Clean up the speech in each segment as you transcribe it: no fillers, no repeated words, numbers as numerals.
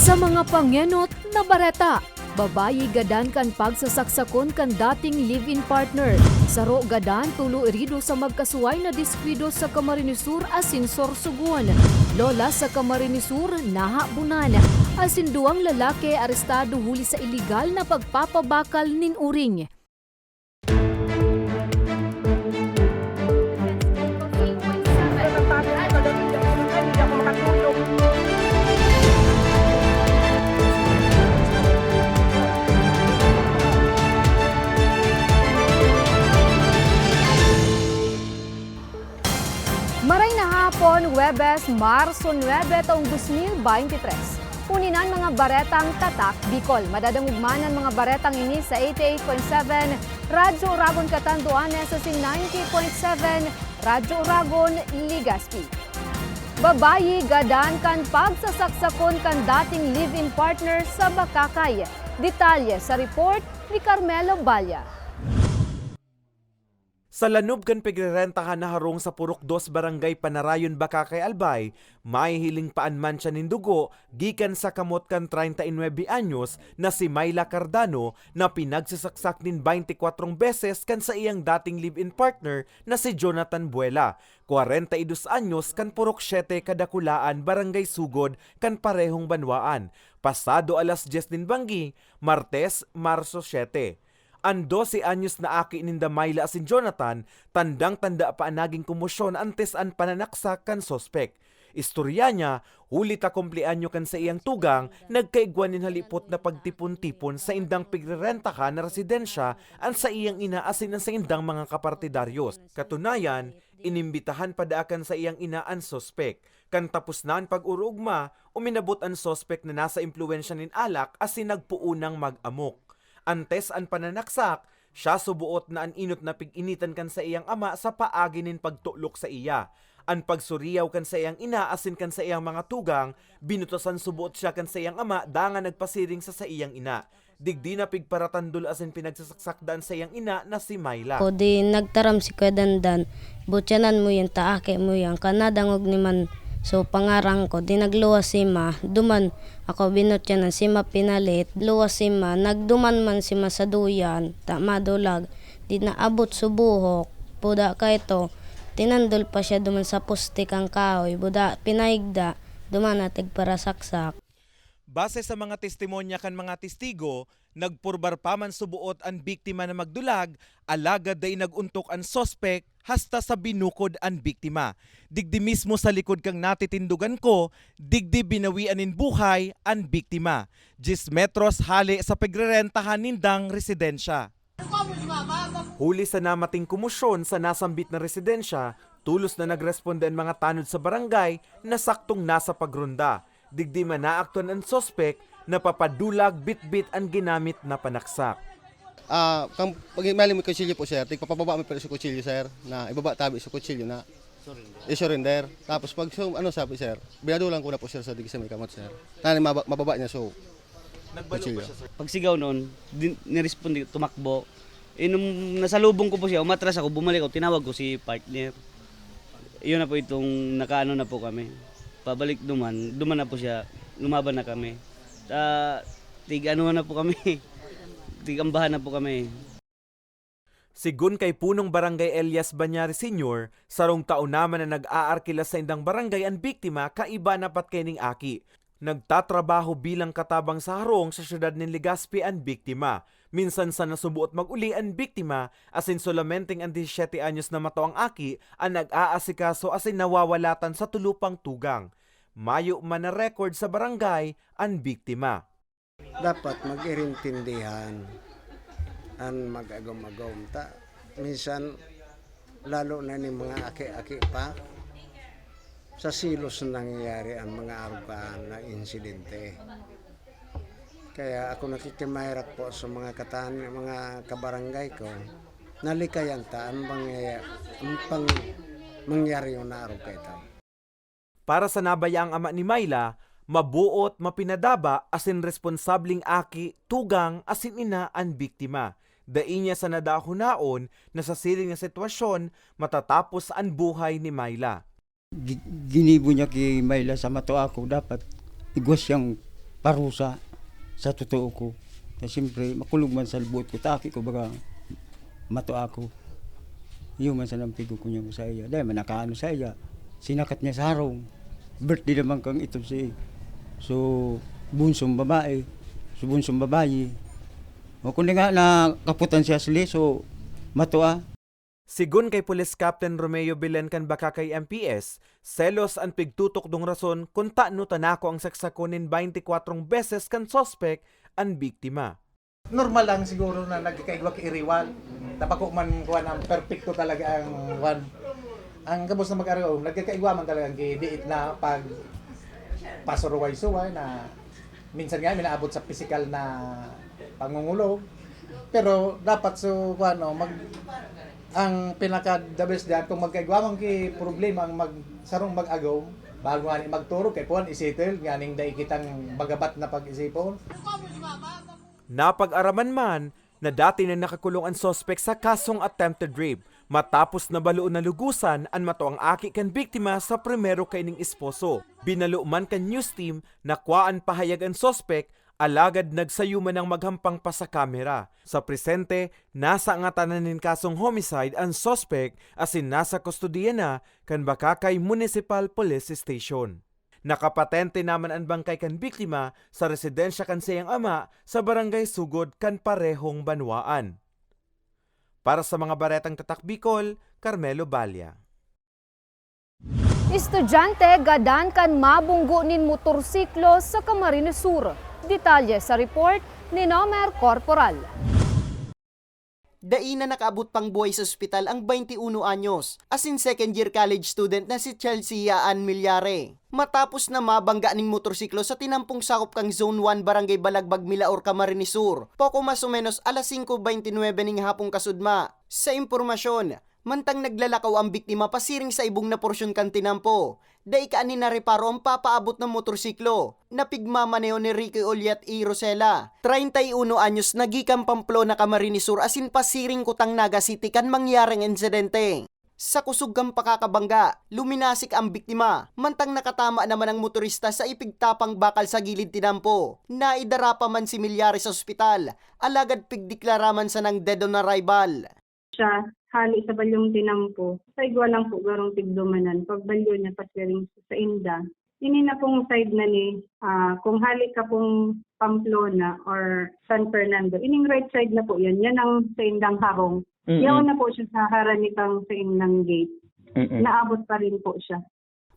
Sa mga pangyenot na bareta, babayi gadan kan pagsasaksakon kan dating live-in partner. Saro gadan tulo irido sa magkasuway na diskwido sa Camarines Sur asin Sorsogon. Lola sa Camarines Sur nahabunan. Asin duwang lalaki arestado huli sa iligal na pagpapabakal nin uring. Maray na hapon, Huwebes, Marso 9, taong 2023. Uninan mga baretang Tatak, Bicol. Madadangugmanan mga baretang ini sa 88.7, Radyo Uragon Catanduanes sa 90.7, Radyo Uragon, Legazpi. Babayi gadan kan pagsasaksakon kan dating live-in partner sa Bakakay. Detalye sa report ni Carmelo Balya. Sa lanob kan pigrerentahan na harong sa Purok 2 Barangay Panarayon, Bakakay, Albay, may hiling paanman siya nindugo gikan sa kamot kan 39 anyos na si Myla Cardano na pinagsasaksak nin 24 beses kan sa iyang dating live-in partner na si Jonathan Buela, 42 anyos kan Purok 7 Kadakulaan, Barangay Sugod kan parehong banwaan, pasado alas 10 din banggi, Martes, Marso 7. Ang 12 anyos na aki ninda Myla asin Jonathan, tandang-tanda pa ang naging komosyon antes ang pananaksak kan sospek. Istorya niya, huli ta kumpleanyo kan sa iyang tugang, nagkaigwan nin halipot na pagtipon-tipon sa indang pigrerentahan na residensya ang sa iyang ina asin ang sa indang mga kapartidaryos. Katunayan, inimbitahan padaakan sa iyang ina ang sospek. Kan tapos na ang pag-urugma, uminabot ang sospek na nasa impluensya nin alak asin nagpuunang mag-amok. Antes ang pananaksak, siya subuot na ang inot na pig-initan kan sa iyang ama sa paagi nin pagtulok sa iya. Ang pagsuriyaw kan sa iyang ina asin kan sa iyang mga tugang, binutosan subuot siya kan sa iyang ama da nga nagpasiring sa iyang ina. Digdi na pigparatandul asin pinagsasakdan sa iyang ina na si Myla. O di nagtaram si Kuya Dandan, butyanan mo yan, taake mo yan, kanadangog ni man. So pangarang ko, di nagluwas si ma, duman ako binutyanan si ma pinalit, luwas si ma, nagduman man si ma sa duyan, madulag, di naabot subuhok, buda ka ito, tinandol pa siya duman sa pustik ang kahoy, buda pinaigda, duman natig para saksak. Base sa mga testimonya kan mga testigo, nagpurbar pa man subuot ang biktima na magdulag, alagad day naguntok ang sospek hasta sa binukod ang biktima. Digdi mismo sa likod kang natitindugan ko, digdi binawian nin buhay ang biktima. 10 metros hali sa pagrerentahan nindang residensya. Huli sa namating komosyon sa nasambit na residensya, tulos na nagresponde ang mga tanod sa barangay na saktong nasa pagronda. Digdi man naaktuan ang sospek na papadulag bitbit ang ginamit na panaksak. Kung pag-imali mo kutsilyo po sir, tigpapababa mo pero sa kutsilyo sir, na ibaba tabi sa kutsilyo na i-surrender. Tapos pag sabi sir, binadulan ko na po sir sa digis sa may kamot sir. Tani mababa niya so Nagbalo ba siya, sir? Pag sigaw noon, niresponde, tumakbo. Nung nasalubong ko po siya, umatras ako, bumalik ako, tinawag ko si partner. Iyon na po itong nakaano na po kami. Pabalik duman na po siya, lumaban na kami. Tig-anuhan na po kami, tig-ambahan na po kami. Sigun kay punong barangay Elias Banyari Sr., sarong taon naman na nag-aarkila sa indang barangay ang biktima kaiba na patkening aki. Nagtatrabaho bilang katabang sa harong sa syudad ng Legazpi ang biktima. Minsan sa nasubuot mag-uli ang biktima asin solamenting ang 17 anyos na mato ang aki ang nag-aasikaso asin nawawalatan sa tulupang tugang. Mayo man na record sa barangay ang biktima. Dapat mag-irintindihan ang mag-agom-agom. Minsan, lalo na ni mga aki-aki pa, sa silos nangyayari ang mga arugaan na insidente. Kaya ako nakikimahirap po sa mga mga kabarangay ko, nalikayan ta ang mangyari yung naarugay ta. Para sa nabayaang ama ni Myla, mabuot, mapinadaba asin responsabling aki, tugang asin ina ang biktima. Dai niya sa nadahunaon na sa siling na sitwasyon matatapos ang buhay ni Myla. Ginibo niya kay Myla sa mato ako, dapat igwas siyang parusa sa totoo ko. Na siyempre, makulog man sa buot ko, taki ko baga mato ako. Yung man sa nampigo ko niya sa iya. Dahil manakaano sa iya, sinakat niya sa harong. Birthday naman kang ito si bunsong babae, bunsong babayi. O kundi nga na kaputan siya sili, so matua. Sigun kay Police Captain Romeo Belen kan baka kay MPS, selos ang pigtutok dong rason kung taano tanako ang saksakunin 24 beses kan sospek ang biktima. Normal lang siguro na nagkakaigwa iriwal. Tapako man kuan ang perfecto talaga ang kuan. Ang kabos na mag-araw, nagkakaigwa man talaga ang diit na pag pasuruway-suway na minsan nga minaabot sa physical na pangungulog. Pero dapat so kuan ang pinaka the best diyan kung magkaigwamang ki problema ang sarong mag-agaw bago ani magturo kay puan isettle nganing dai kitang bagabat na pag-isipon. Napag-araman man na dati na nakakulong ang sospek sa kasong attempted rape matapos na baluon na lugusan ang mato ang aki kan biktima sa primero kay ning esposo. Binalo man kan news team na kuwaan pahayag ang sospek alagad nagsayuman ng maghampang pa sa kamera. Sa presente, nasa nga tananin kasong homicide ang suspect asin nasa kustodiya na kan Bakakay Municipal Police Station. Nakapatente naman ang bangkay kan biktima sa residensya kan siyang ama sa barangay Sugod kan parehong Banwaan. Para sa mga baretang tatak Bicol, Carmelo Balya. Estudyante gadan kan mabunggo nin motorsiklo sa Camarines Sur. Detalye sa report ni Nomer Corporal. Dai na nakaabot pang buhay sa ospital ang 21 anyos, as in second year college student na si Chelsea Ann Milyare. Matapos na mabangga ning motorsiklo sa tinampong sakop kang Zone 1 Barangay Balagbag, Milaor, Camarines Sur. Poko mas o menos alas 5:29 ning hapong kasudma. Sa impormasyon, mantang naglalakaw ang biktima pasiring sa ibong na porsyon kan tinampo. Dai ka ani nareparo ang papaabot ng motorsiklo. Napigmamaneo ni Ricky Oliat E. Rosela, 31 anyos, nagikang Pamplona, Camarines Sur, asin pasiring Kutang Naga City kan mangyaring insidente. Sa kusog kang pakakabangga, luminasik ang biktima. Mantang nakatama naman ang motorista sa ipigtapang bakal sa gilid tinampo. Naidarapa man si Milyare sa ospital, alagad pigdeklaraman sa nang dead on arrival. Siya hali sa balyong tinampo. Sa igwa lang po garong tigdumanan. Pag balyo niya pasiring sa inda. Ini na pong side na ni, kung hali ka pong Pamplona or San Fernando, ining right side na po yan. Yan ang sa indang harong. Yawan na po siya sa haranikang sa indang gate. Naabot pa rin po siya.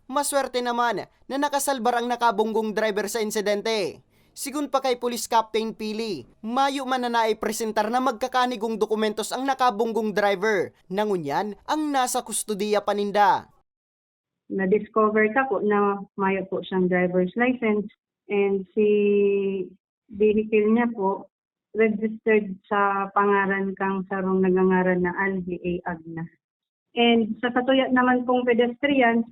Maswerte naman na nakasalbar ang nakabunggong driver sa insidente. Sigun pa kay Police Captain Pili, mayo man na naipresentar na magkakanigong dokumentos ang nakabunggong driver. Nangunyan ang nasa kustodiya paninda. Na-discover ka po na mayo po siyang driver's license and si vehicle niya po registered sa pangaran kang sarong nagangaran na Alvi A. Agna. And sa katuya naman pong pedestrian,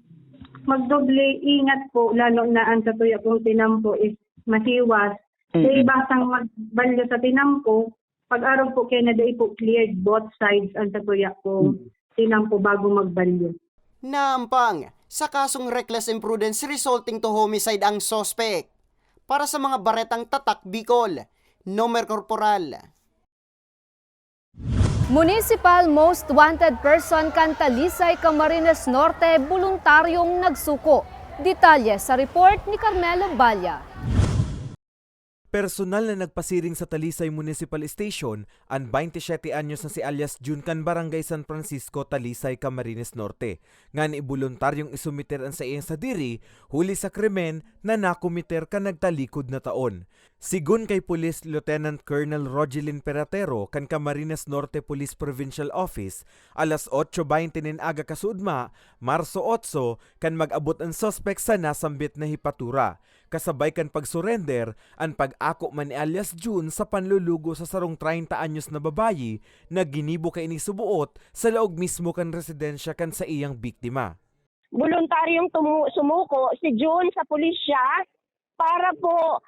magdoble ingat po lalo na ang katuya pong tinampo is masiwas. Sa ibasang magbalyo sa tinampo, pag-araw po kaya na po cleared both sides ang katuya po tinampo bago magbalyo. Naampang sa kasong reckless imprudence resulting to homicide ang suspect. Para sa mga baretang tatak Bicol, Nomer Corporal. Municipal Most Wanted Person kan Talisay, Camarines Norte, voluntaryong nagsuko. Detalye sa report ni Carmelo Balya. Personal na nagpasiring sa Talisay Municipal Station ang 27 anyos na si alias Juncan Barangay San Francisco, Talisay, Camarines Norte. Nga ni voluntaryong isumiter ang sa iyang sadiri, huli sa krimen na nakumiter ka nagtalikod na taon. Sigun kay Police Lieutenant Colonel Rogelin Peratero kan Camarines Norte Police Provincial Office, alas 8:20 nin aga kasudma, Marso 8, kan mag-abot ang suspect sa nasambit na hipatura. Kasabay kan pag-surrender, ang pag-ako man ni alias June sa panlulugo sa sarong 30 anyos na babayi na ginibo kay ni subuot sa laog mismo kan residensya kan sa iyang biktima. Voluntaryong sumuko si June sa pulisya para po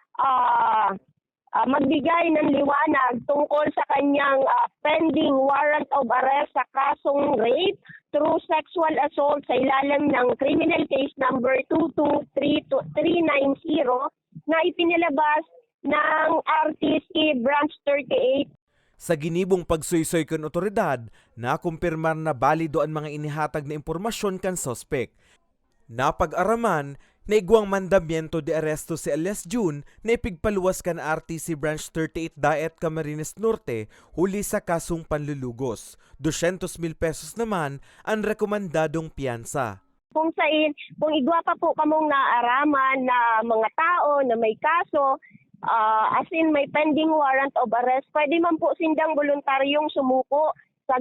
magbigay ng liwanag tungkol sa kanyang pending warrant of arrest sa kasong rape through sexual assault sa ilalim ng criminal case number 223390 na ipinilabas ng RTC Branch 38. Sa ginibong pagsuysoy kan otoridad, nakumpirmar na balido ang mga inihatag na impormasyon kan sospek. Napag-araman, naigwang mandamiento de aresto si alias June na ipigpaluwas kan RTC Branch 38 Daet Camarines Norte huli sa kasong panlulugos. 200,000 pesos naman ang rekomendadong piyansa. Kung igwa pa po kamong naaraman na mga tao na may kaso, as in may pending warrant of arrest, pwede man po sindang voluntaryong sumuko sa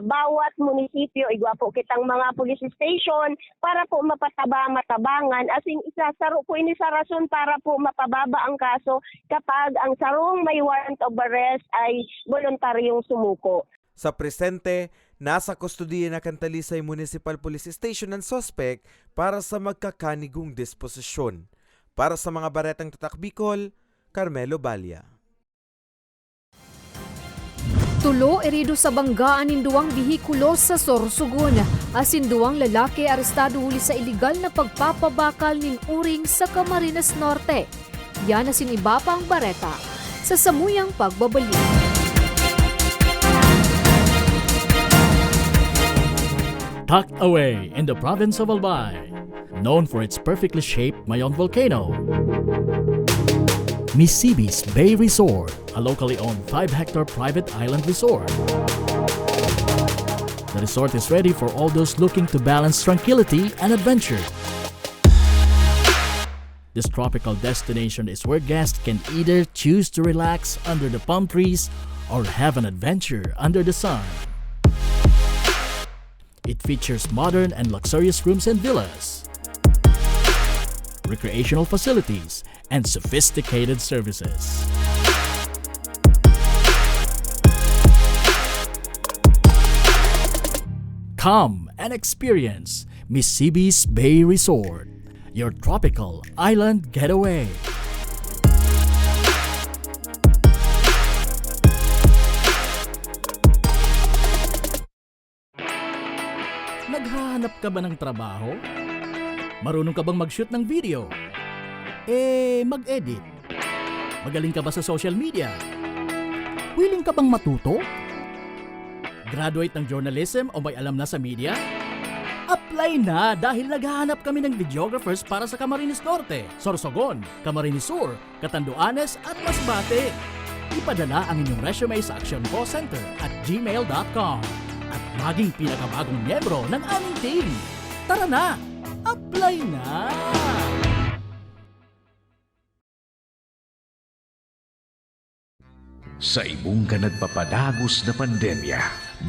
bawat munisipyo, igwa po kitang mga police station para po matabangan. As in, isasaro po ini sa rason para po mapababa ang kaso kapag ang sarong may warrant of arrest ay voluntaryong sumuko. Sa presente, nasa kustodiya na Talisay Municipal Police Station ang sospek para sa magkakanigong disposisyon. Para sa mga baretang tatak Bicol, Carmelo Balya. Tulo erido sa banggaan induang bihikulo sa Sorsogon. Asin duwang lalaki arestado huli sa iligal na pagpapabakal ning uring sa Camarines Norte. Yan asin iba pang bareta sa samuyang pagbabalik. Tucked away in the province of Albay, known for its perfectly shaped Mayon volcano, Misibis Bay Resort, a locally owned 5-hectare private island resort. The resort is ready for all those looking to balance tranquility and adventure. This tropical destination is where guests can either choose to relax under the palm trees or have an adventure under the sun. It features modern and luxurious rooms and villas, recreational facilities, and sophisticated services. Come and experience Misibis Bay Resort, your tropical island getaway. Naghahanap ka ba ng trabaho? Marunong ka bang mag-shoot ng video? Mag-edit? Magaling ka ba sa social media? Willing ka bang matuto? Graduate ng journalism o may alam na sa media? Apply na dahil naghahanap kami ng videographers para sa Camarines Norte, Sorsogon, Camarines Sur, Catanduanes at Masbate. Ipadala ang inyong resume sa actioncallcenter@gmail.com at maging pinakabagong miyembro ng aming team. Tara na! Apply na! Sa ibong ka nagpapadagos na pandemya,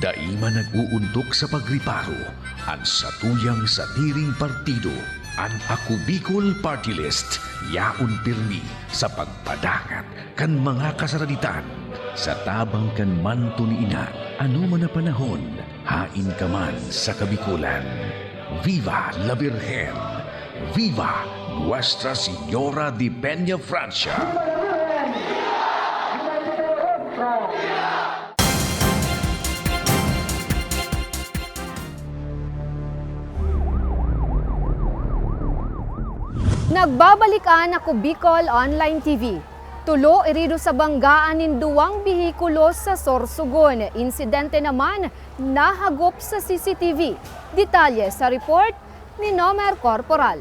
daima nag-uuntok sa pagriparo ang satuyang satiring partido, ang Ako Bicol Party List, yaon pirmi sa pagpadangat kan mga kasaraditan, sa tabang kan man tuniina, ano man na panahon, hain ka man sa Kabikulan. Viva la Virgen! Viva Nuestra Señora de Peña Francia! Nagbabalikan Ako Bicol Online TV. Tulo irido sa banggaan nin duwang bihikulo sa Sorsogon. Insidente naman nahagop sa CCTV. Detalye sa report ni Nomer Corporal.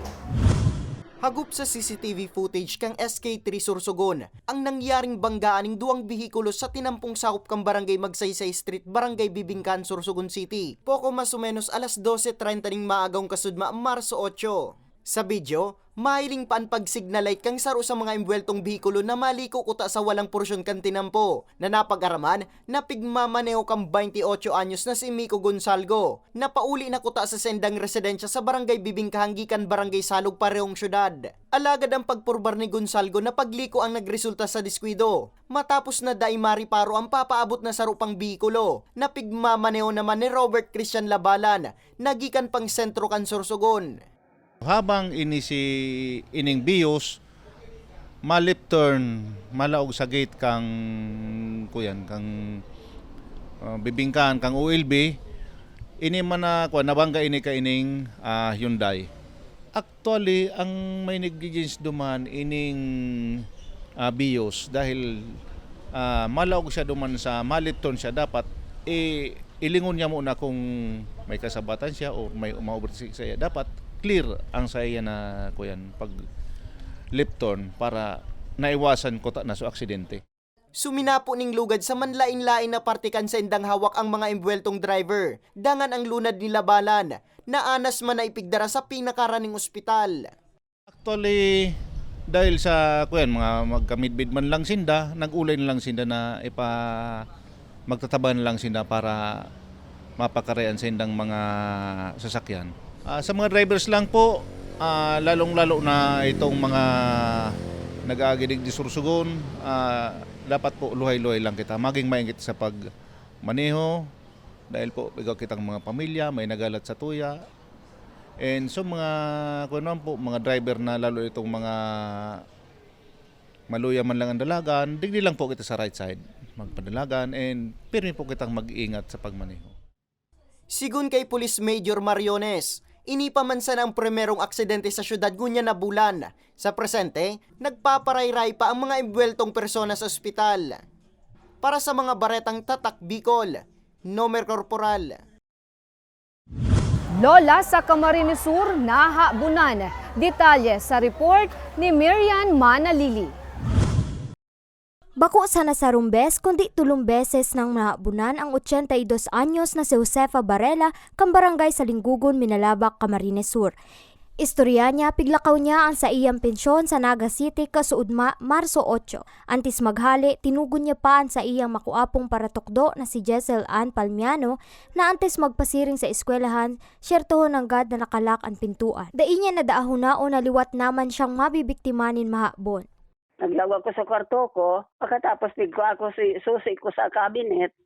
Hagup sa CCTV footage kang SK3 Sorsogon ang nangyaring banggaan ng duwang bihikulo sa tinampong sakop kang Barangay Magsaysay Street, Barangay Bibingkan, Sorsogon City. Poko mas o menos alas 12:30 ning maagong kasudma Marso 8. Sa video, mahiling pa ang pag-signalite kang saro sa mga imbweltong bihikulo na maliko kuta sa walang porsyon kan tinampo, na napag-araman na pigmamaneo kang 28 anyos na si Miko Gonzalgo, na pauli na kuta sa sendang residensya sa Barangay Bibingkahanggikan, Barangay Salog, parehong syudad. Alagad ang pagpurbar ni Gonzalgo na pagliko ang nagresulta sa diskwido. Matapos na daimari paro ang papaabot na saro pang bihikulo, na pigmamaneo naman ni Robert Christian Labalan, nagikan pang sentro kan Sorsogon. Habang ining bios, malip turn, malaog sa gate kang bibingkan kang OLB, ini man na nabangga ini ka ining Hyundai. Actually, ang may negligence duman ining BIOS dahil malawag siya duman sa maliton siya, dapat ilingon niya muna kung may kasabatan siya o may umaovertake sa iya. Dapat clear ang sa iya na kuyan pag left turn para naiwasan ko na so aksidente. Suminapo ning lugad sa manlain-lain na partikan sa indang hawak ang mga embweltong driver. Dangan ang lunad ni labalan, na anas man na ipigdara sa pinakaraning ospital. Actually, dahil sa mga magkamidbid man lang sinda, nag-ulay na lang sinda na magtataban lang sinda para mapakarayan sa indang mga sasakyan. Sa mga drivers lang po, lalong-lalo na itong mga nag-aagidig di sursugon, dapat po luhay-luhay lang kita. Maging maingit sa pagmaneho dahil po ikaw kitang mga pamilya, may nagalat sa tuya. And so mga driver na lalo itong mga maluya man lang ang dalagan, digdi lang po kita sa right side magpadalagan and pirmi po kitang mag-ingat sa pagmaneho. Sigun kay Police Major Mariones, inipamansan ang primerong aksidente sa syudad Gunya na bulan. Sa presente, nagpaparayray pa ang mga embweltong persona sa ospital. Para sa mga baretang Tatak Bicol, Nomer Corporal. Lola sa Camarines Sur nahabunan. Detalye sa report ni Miriam Manalili. Bako sana sa rumbes, kundi 3 beses nang nahabunan ang 82 anyos na si Josefa Barela, kambarangay sa Linggugon, Minalabak, Camarines Sur. Istorya niya, piglakaw niya ang sa iyang pensyon sa Naga City kasuudma Marso 8. Antis maghali, tinugon niya pa ang sa iyang makuapong paratokdo na si Jessel Ann Palmiano na antes magpasiring sa eskwelahan, syertohon ng gad na nakalak ang pintuan. Dai niya na daahunao na liwat naman siyang mabibiktimanin mahabon. Naglawa ko sa kwarto ko, pagkatapos pigko ako susi ko sa kabinet,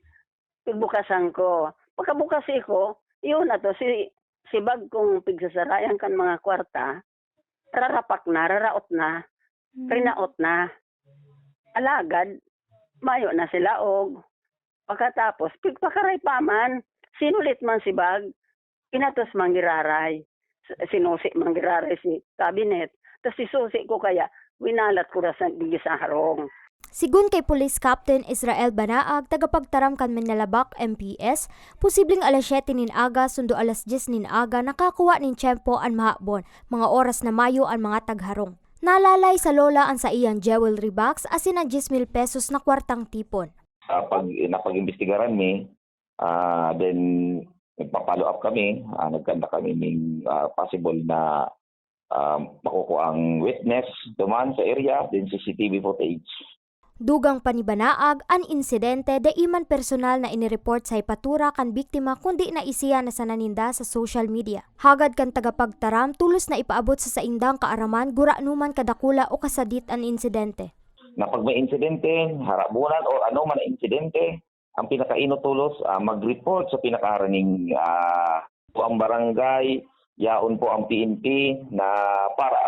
pigbukasan ko. Pagkabukas ko, yun na to, si bag kong pigsasarayan kan mga kwarta, rarapak na, raraot na, rinaot na. Alagad, mayo na sila og. Pagkatapos, pigpakaray pa man, sinulit man si bag, inatos manggiraray. Sinusi manggiraray si kabinet. Tapos si susi ko kaya, winalat ko na sa harong. Sigun kay Police Captain Israel Banaag, tagapagtaram kan Manlalabak MPS, posibleng alas 7 nin aga sundo alas 10 nin aga nakakuha nin tiyempo ang mahabon, mga oras na mayo ang mga tagharong. Nalalay sa lola ang sa iyang jewelry box asin ang 10,000 pesos na kwartang tipon. Pag napag-imbestigaran mi, then nagpa-follow up kami, nagkanda kami ng possible na makukuha ang witness duman sa area, then CCTV footage. Dugang panibanaag ang insidente da iman personal na inireport sa ipatura kan biktima kundi na isiya na sananinda sa social media. Hagad kan tagapagtaram tulos na ipaabot sa saindang kaaraman gura numan kadakula o kasadit ang insidente. Na pag may insidente, harabunan o ano man na insidente, ang pinakainutulos mag-report sa pinakaharaning ang barangay, yaon po ang PNP na para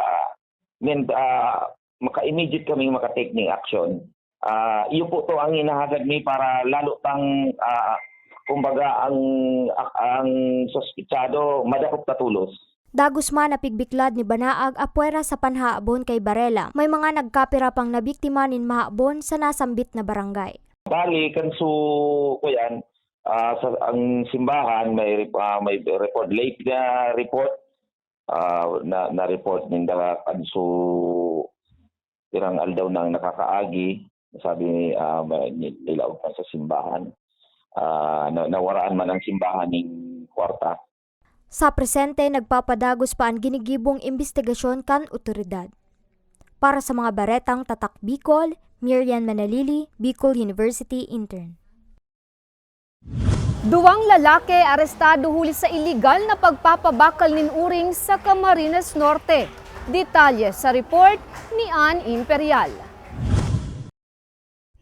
maka-immediate kaming maka-take ng action. Iyo po to ang hinahagad ni para lalo tang kumbaga ang sospitsado madakop katulos. Dagos man na pigbiklad ni Banaag apwera sa panhaabon kay Barela. May mga nagkapira pang nabiktima nin mahabon sa nasambit na barangay. Bali kanso ko yan sa ang simbahan may report late na report na report ninda kanso tirang aldaw nang nakakaagi. Sabi nilaog pa sa simbahan. Nawaraan man ang simbahan ng kwarta. Sa presente, nagpapadagos pa ang ginigibong investigasyon kan otoridad. Para sa mga baretang Tatak Bicol, Miriam Manalili, Bicol University Intern. 2 lalaki arestado huli sa iligal na pagpapabakal nin uring sa Camarines Norte. Detalye sa report ni Ann Imperial.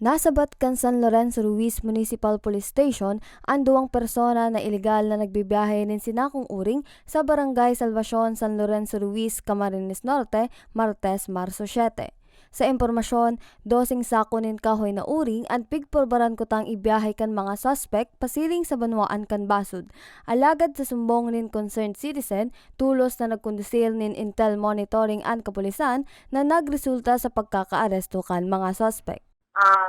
Nasabat kan San Lorenzo Ruiz Municipal Police Station ang 2 persona na ilegal na nagbibiyahe ng sinakong uring sa Barangay Salvacion, San Lorenzo Ruiz, Camarines Norte, Martes, Marso 7. Sa impormasyon, dosing sakunin kahoy na uring at pigporbaran ko tang ibiyahe kan mga suspect pasiling sa banwaan kan basud. Alagad sa sumbong nin concerned citizen, tulos na nagkondusil nin intel monitoring and kapulisan na nagresulta sa pagkakaaresto kan mga suspect.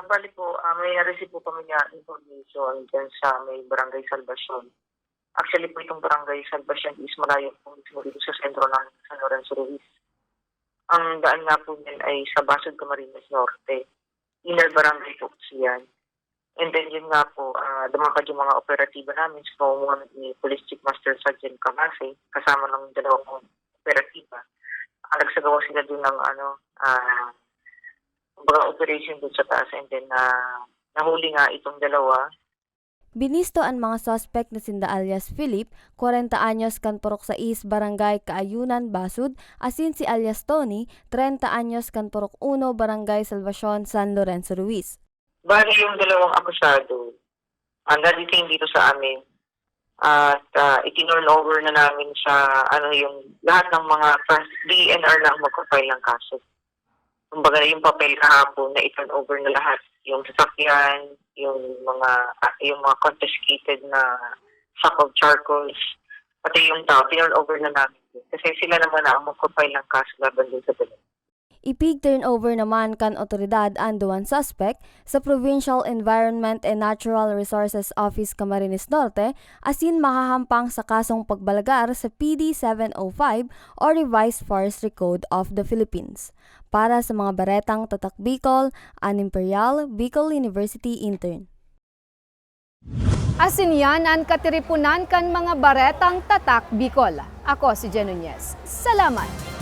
Bali po, may na-receive po kami nga information dyan sa may Barangay Salvacion. Actually po itong Barangay Salvacion is malayo po mismo dito sa sentro ng San Lorenzo Ruiz. Ang daan nga po niyan ay sa Basod, Camarines Norte. Inner barangay po siyan. And then yun nga po, dumapad yung mga operatiba namin sa pamumuno ni Police Chief Master Sergeant Camase, kasama ng dalawang operatiba. Nagsagawa sila dun ng operation dun sa taas, and then nahuli nga itong dalawa. Binisto ang mga suspect na sinda alias Philip, 40 anyos kan Purok 6, Barangay Kaayunan, Basud, asin si alias Tony, 30 anyos kan Purok 1, Barangay Salvacion, San Lorenzo Ruiz. Bali yung dalawang akusado, nadating dito sa amin at itinurn over na namin sa yung lahat ng mga DNR na magpa-file ng kaso. Kumbaga yung papel kahapon na i-turn over na lahat, yung sasakyan, yung mga confiscated na sack of charcoals, pati yung tao, turn over na namin. Kasi sila naman ang magpa-file ng kaso laban din sa dalawa. Ipig-turn over naman kan otoridad ang duwan suspect sa Provincial Environment and Natural Resources Office Camarines Norte asin mahahampang sa kasong pagbalagar sa PD 705 o Revised Forestry Code of the Philippines. Para sa mga baretang Tatak Bicol, An Imperial, Bicol University Intern. Asin yan ang katiripunan kan mga baretang Tatak Bicol. Ako si Jen Nunez. Salamat!